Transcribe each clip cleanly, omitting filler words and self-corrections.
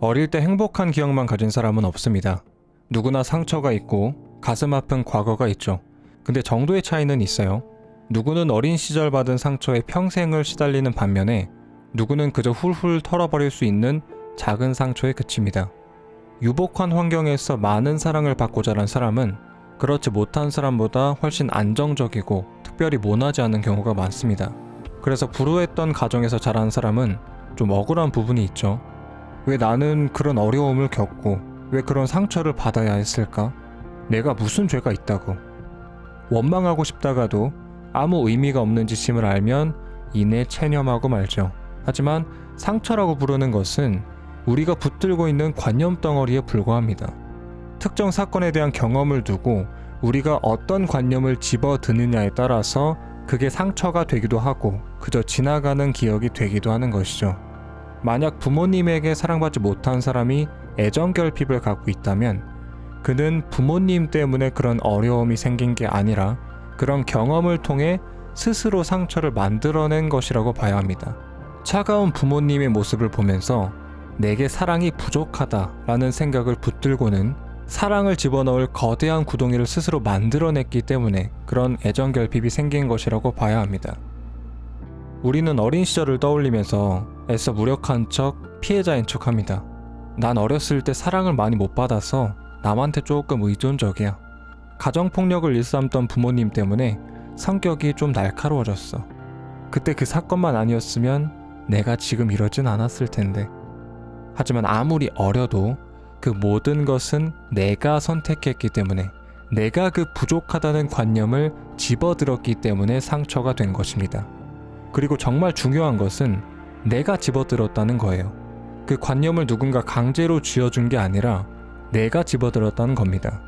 어릴 때 행복한 기억만 가진 사람은 없습니다. 누구나 상처가 있고 가슴 아픈 과거가 있죠. 근데 정도의 차이는 있어요. 누구는 어린 시절 받은 상처에 평생을 시달리는 반면에 누구는 그저 훌훌 털어버릴 수 있는 작은 상처에 그칩니다. 유복한 환경에서 많은 사랑을 받고 자란 사람은 그렇지 못한 사람보다 훨씬 안정적이고 특별히 모나지 않은 경우가 많습니다. 그래서 불우했던 가정에서 자란 사람은 좀 억울한 부분이 있죠. 왜 나는 그런 어려움을 겪고 왜 그런 상처를 받아야 했을까? 내가 무슨 죄가 있다고. 원망하고 싶다가도 아무 의미가 없는 짓임을 알면 이내 체념하고 말죠. 하지만 상처라고 부르는 것은 우리가 붙들고 있는 관념 덩어리에 불과합니다. 특정 사건에 대한 경험을 두고 우리가 어떤 관념을 집어드느냐에 따라서 그게 상처가 되기도 하고 그저 지나가는 기억이 되기도 하는 것이죠. 만약 부모님에게 사랑받지 못한 사람이 애정결핍을 갖고 있다면 그는 부모님 때문에 그런 어려움이 생긴 게 아니라 그런 경험을 통해 스스로 상처를 만들어낸 것이라고 봐야 합니다. 차가운 부모님의 모습을 보면서 내게 사랑이 부족하다라는 생각을 붙들고는 사랑을 집어넣을 거대한 구덩이를 스스로 만들어냈기 때문에 그런 애정결핍이 생긴 것이라고 봐야 합니다. 우리는 어린 시절을 떠올리면서 애써 무력한 척, 피해자인 척 합니다. 난 어렸을 때 사랑을 많이 못 받아서 남한테 조금 의존적이야. 가정폭력을 일삼던 부모님 때문에 성격이 좀 날카로워졌어. 그때 그 사건만 아니었으면 내가 지금 이러진 않았을 텐데. 하지만 아무리 어려도 그 모든 것은 내가 선택했기 때문에 내가 그 부족하다는 관념을 집어들었기 때문에 상처가 된 것입니다. 그리고 정말 중요한 것은 내가 집어들었다는 거예요. 그 관념을 누군가 강제로 쥐어준 게 아니라 내가 집어들었다는 겁니다.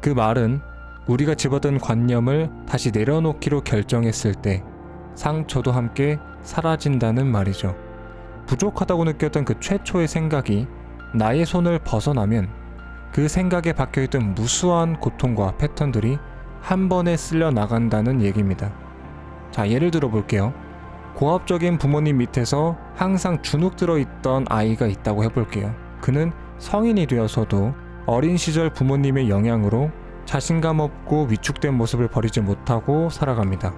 그 말은 우리가 집어든 관념을 다시 내려놓기로 결정했을 때 상처도 함께 사라진다는 말이죠. 부족하다고 느꼈던 그 최초의 생각이 나의 손을 벗어나면 그 생각에 박혀있던 무수한 고통과 패턴들이 한 번에 쓸려 나간다는 얘기입니다. 자, 예를 들어 볼게요. 고압적인 부모님 밑에서 항상 주눅 들어있던 아이가 있다고 해볼게요. 그는 성인이 되어서도 어린 시절 부모님의 영향으로 자신감 없고 위축된 모습을 버리지 못하고 살아갑니다.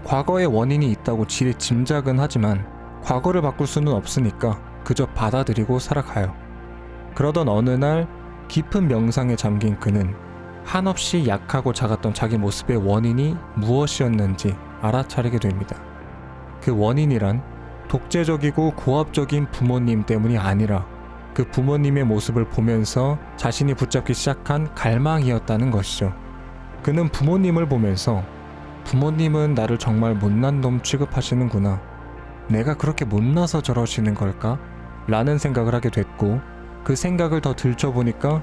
과거에 원인이 있다고 지레 짐작은 하지만 과거를 바꿀 수는 없으니까 그저 받아들이고 살아가요. 그러던 어느 날 깊은 명상에 잠긴 그는 한없이 약하고 작았던 자기 모습의 원인이 무엇이었는지 알아차리게 됩니다. 그 원인이란 독재적이고 고압적인 부모님 때문이 아니라 그 부모님의 모습을 보면서 자신이 붙잡기 시작한 갈망이었다는 것이죠. 그는 부모님을 보면서 부모님은 나를 정말 못난 놈 취급하시는구나. 내가 그렇게 못나서 저러시는 걸까? 라는 생각을 하게 됐고 그 생각을 더 들춰보니까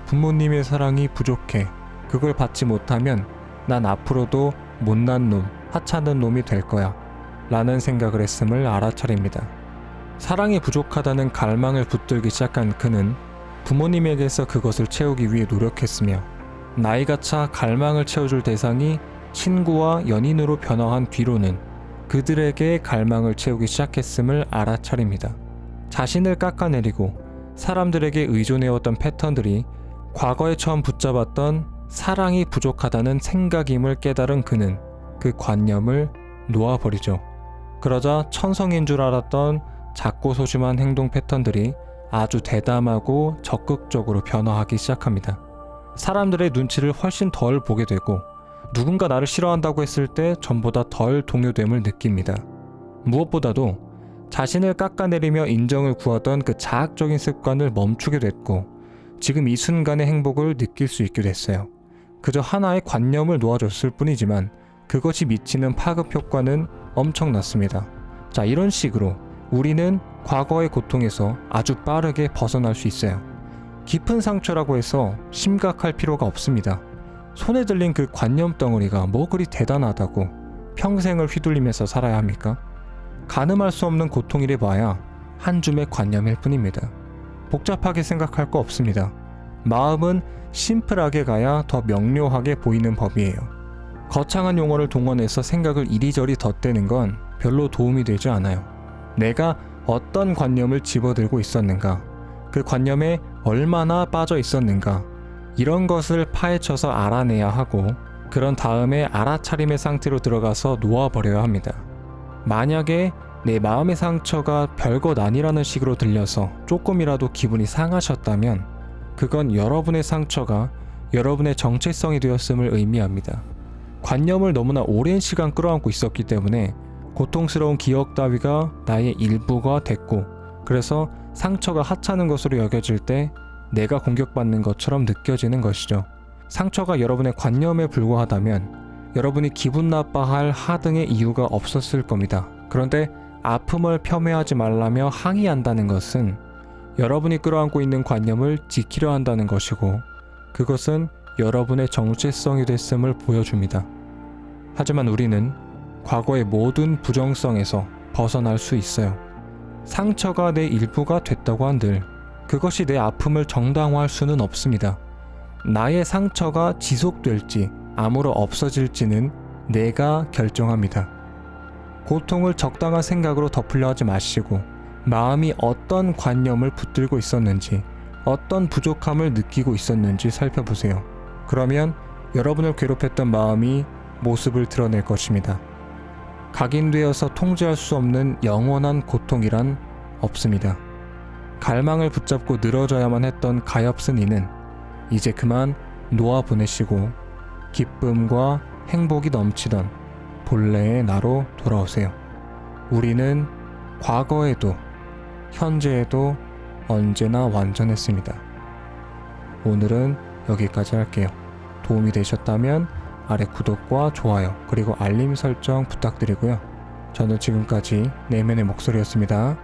부모님의 사랑이 부족해. 그걸 받지 못하면 난 앞으로도 못난 놈, 하찮은 놈이 될 거야. 라는 생각을 했음을 알아차립니다. 사랑이 부족하다는 갈망을 붙들기 시작한 그는 부모님에게서 그것을 채우기 위해 노력했으며 나이가 차 갈망을 채워줄 대상이 친구와 연인으로 변화한 뒤로는 그들에게 갈망을 채우기 시작했음을 알아차립니다. 자신을 깎아내리고 사람들에게 의존해왔던 패턴들이 과거에 처음 붙잡았던 사랑이 부족하다는 생각임을 깨달은 그는 그 관념을 놓아버리죠. 그러자 천성인 줄 알았던 작고 소심한 행동 패턴들이 아주 대담하고 적극적으로 변화하기 시작합니다. 사람들의 눈치를 훨씬 덜 보게 되고 누군가 나를 싫어한다고 했을 때 전보다 덜 동요됨을 느낍니다. 무엇보다도 자신을 깎아내리며 인정을 구하던 그 자학적인 습관을 멈추게 됐고 지금 이 순간의 행복을 느낄 수 있게 됐어요. 그저 하나의 관념을 놓아줬을 뿐이지만 그것이 미치는 파급 효과는 엄청났습니다. 자, 이런 식으로 우리는 과거의 고통에서 아주 빠르게 벗어날 수 있어요. 깊은 상처라고 해서 심각할 필요가 없습니다. 손에 들린 그 관념 덩어리가 뭐 그리 대단하다고 평생을 휘둘리면서 살아야 합니까? 가늠할 수 없는 고통이래 봐야 한 줌의 관념일 뿐입니다. 복잡하게 생각할 거 없습니다. 마음은 심플하게 가야 더 명료하게 보이는 법이에요. 거창한 용어를 동원해서 생각을 이리저리 덧대는 건 별로 도움이 되지 않아요. 내가 어떤 관념을 집어들고 있었는가, 그 관념에 얼마나 빠져 있었는가, 이런 것을 파헤쳐서 알아내야 하고, 그런 다음에 알아차림의 상태로 들어가서 놓아버려야 합니다. 만약에 내 마음의 상처가 별것 아니라는 식으로 들려서 조금이라도 기분이 상하셨다면 그건 여러분의 상처가 여러분의 정체성이 되었음을 의미합니다. 관념을 너무나 오랜 시간 끌어안고 있었기 때문에 고통스러운 기억 따위가 나의 일부가 됐고, 그래서 상처가 하찮은 것으로 여겨질 때 내가 공격받는 것처럼 느껴지는 것이죠. 상처가 여러분의 관념에 불과하다면 여러분이 기분 나빠할 하등의 이유가 없었을 겁니다. 그런데 아픔을 폄훼하지 말라며 항의한다는 것은 여러분이 끌어안고 있는 관념을 지키려 한다는 것이고, 그것은 여러분의 정체성이 됐음을 보여줍니다. 하지만 우리는 과거의 모든 부정성에서 벗어날 수 있어요. 상처가 내 일부가 됐다고 한들 그것이 내 아픔을 정당화할 수는 없습니다. 나의 상처가 지속될지 아무로 없어질지는 내가 결정합니다. 고통을 적당한 생각으로 덮으려 하지 마시고, 마음이 어떤 관념을 붙들고 있었는지, 어떤 부족함을 느끼고 있었는지 살펴보세요. 그러면 여러분을 괴롭혔던 마음이 모습을 드러낼 것입니다. 각인되어서 통제할 수 없는 영원한 고통이란 없습니다. 갈망을 붙잡고 늘어져야만 했던 가엾은 이는 이제 그만 놓아보내시고 기쁨과 행복이 넘치던 본래의 나로 돌아오세요. 우리는 과거에도 현재에도 언제나 완전했습니다. 오늘은 여기까지 할게요. 도움이 되셨다면 아래 구독과 좋아요 그리고 알림 설정 부탁드리고요. 저는 지금까지 내면의 목소리였습니다.